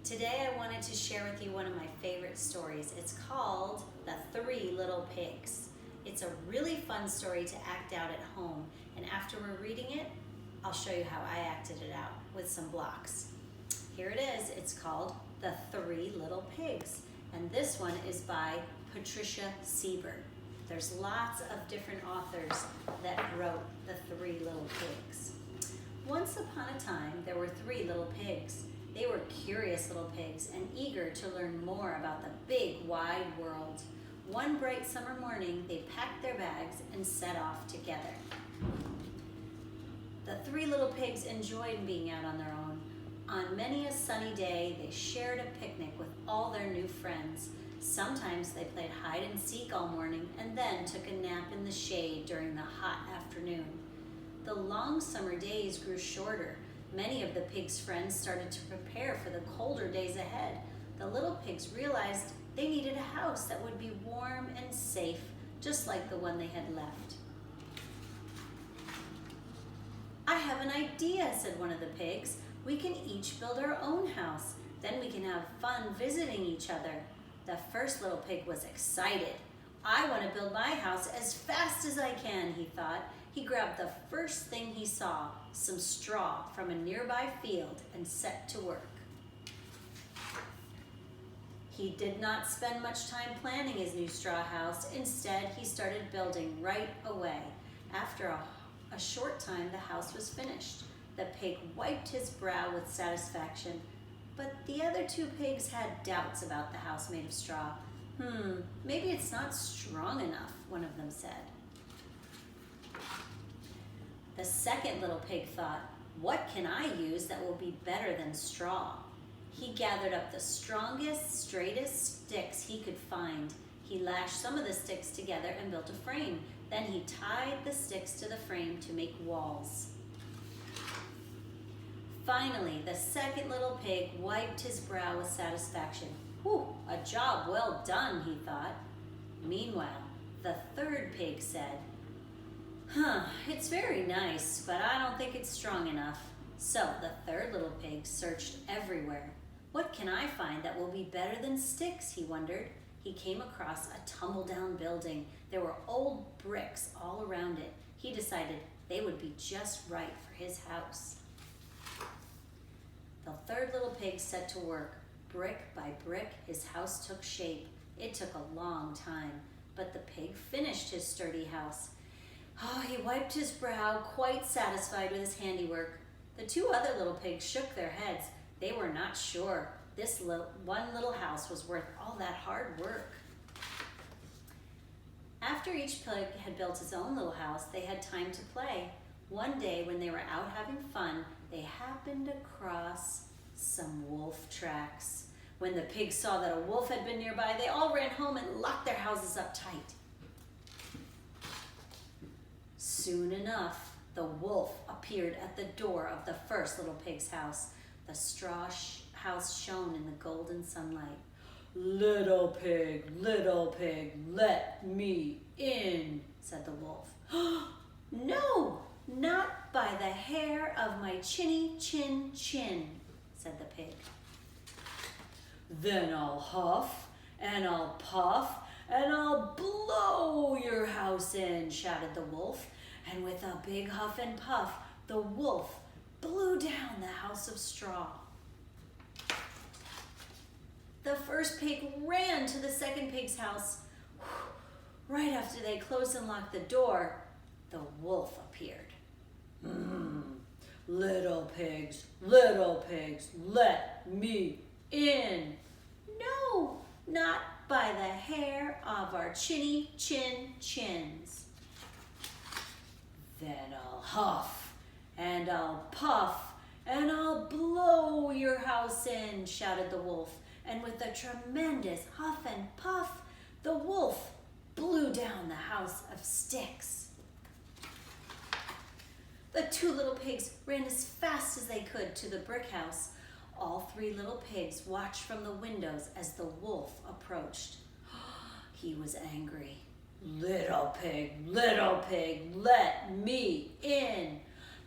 Today I wanted to share with you one of my favorite stories. It's called The Three Little Pigs. It's a really fun story to act out at home, and after we're reading it, I'll show you how I acted it out with some blocks. Here it is. It's called The Three Little Pigs, and this one is by Patricia Siebert. There's lots of different authors that wrote The Three Little Pigs. Once upon a time, there were three little pigs. They were curious little pigs and eager to learn more about the big, wide world. One bright summer morning, they packed their bags and set off together. The three little pigs enjoyed being out on their own. On many a sunny day, they shared a picnic with all their new friends. Sometimes they played hide and seek all morning and then took a nap in the shade during the hot afternoon. The long summer days grew shorter. Many of the pigs' friends started to prepare for the colder days ahead. The little pigs realized they needed a house that would be warm and safe, just like the one they had left. "I have an idea," said one of the pigs. "We can each build our own house. Then we can have fun visiting each other." The first little pig was excited. "I want to build my house as fast as I can," he thought. He grabbed the first thing he saw, some straw from a nearby field, and set to work. He did not spend much time planning his new straw house. Instead, he started building right away. After a short time, the house was finished. The pig wiped his brow with satisfaction, but the other two pigs had doubts about the house made of straw. Maybe it's not strong enough," one of them said. The second little pig thought, "What can I use that will be better than straw?" He gathered up the strongest, straightest sticks he could find. He lashed some of the sticks together and built a frame. Then he tied the sticks to the frame to make walls. Finally, the second little pig wiped his brow with satisfaction. "Whew, a job well done," he thought. Meanwhile, the third pig said, "It's very nice, but I don't think it's strong enough." So the third little pig searched everywhere. "What can I find that will be better than sticks?" he wondered. He came across a tumble-down building. There were old bricks all around it. He decided they would be just right for his house. The third little pig set to work. Brick by brick, his house took shape. It took a long time, but the pig finished his sturdy house. He wiped his brow, quite satisfied with his handiwork. The two other little pigs shook their heads. They were not sure this one little house was worth all that hard work. After each pig had built his own little house, they had time to play. One day, when they were out having fun, they happened across some wolf tracks. When the pigs saw that a wolf had been nearby, they all ran home and locked their houses up tight. Soon enough, the wolf appeared at the door of the first little pig's house. The straw house shone in the golden sunlight. little pig, let me in," said the wolf. "No, not by the hair of my chinny chin chin," said the pig. "Then I'll huff and I'll puff and I'll blow your house in," shouted the wolf. And with a big huff and puff, the wolf blew down the house of straw. The first pig ran to the second pig's house. Right after they closed and locked the door, the wolf appeared. Little pigs, let me in." "No, not by the hair of our chinny chin chins." "Then I'll huff and I'll puff and I'll blow your house in," shouted the wolf. And with a tremendous huff and puff, the wolf blew down the house of sticks. The two little pigs ran as fast as they could to the brick house. All three little pigs watched from the windows as the wolf approached. He was angry. Little pig, let me in."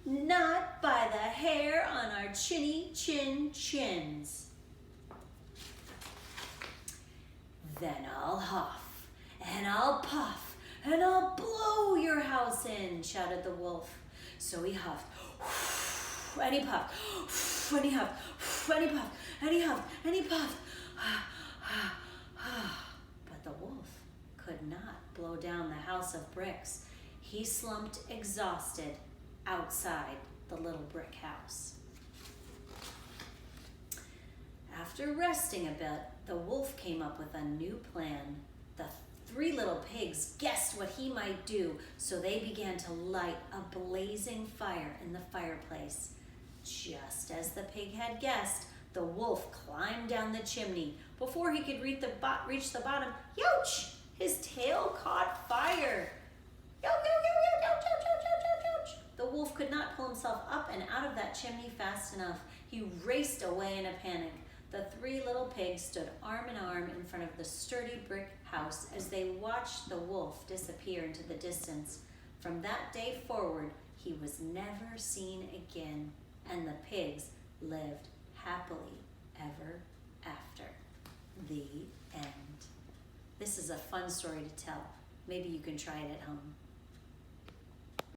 "Not by the hair on our chinny chin chins." Then I'll huff, and I'll puff, and I'll blow your house in, shouted the wolf. So he huffed, and he puffed, and he huffed, and he puffed, and he huffed, and he puffed. But the wolf could not blow down the house of bricks. He slumped exhausted outside the little brick house. After resting a bit, the wolf came up with a new plan. The three little pigs guessed what he might do, so they began to light a blazing fire in the fireplace. Just as the pig had guessed, the wolf climbed down the chimney. Before he could reach the bottom, youch! His tail caught fire. Youch, youch, youch, youch, youch, youch, youch, youch. The wolf could not pull himself up and out of that chimney fast enough. He raced away in a panic. The three little pigs stood arm in arm in front of the sturdy brick house as they watched the wolf disappear into the distance. From that day forward, he was never seen again, and the pigs lived happily ever after. The end. This is a fun story to tell. Maybe you can try it at home.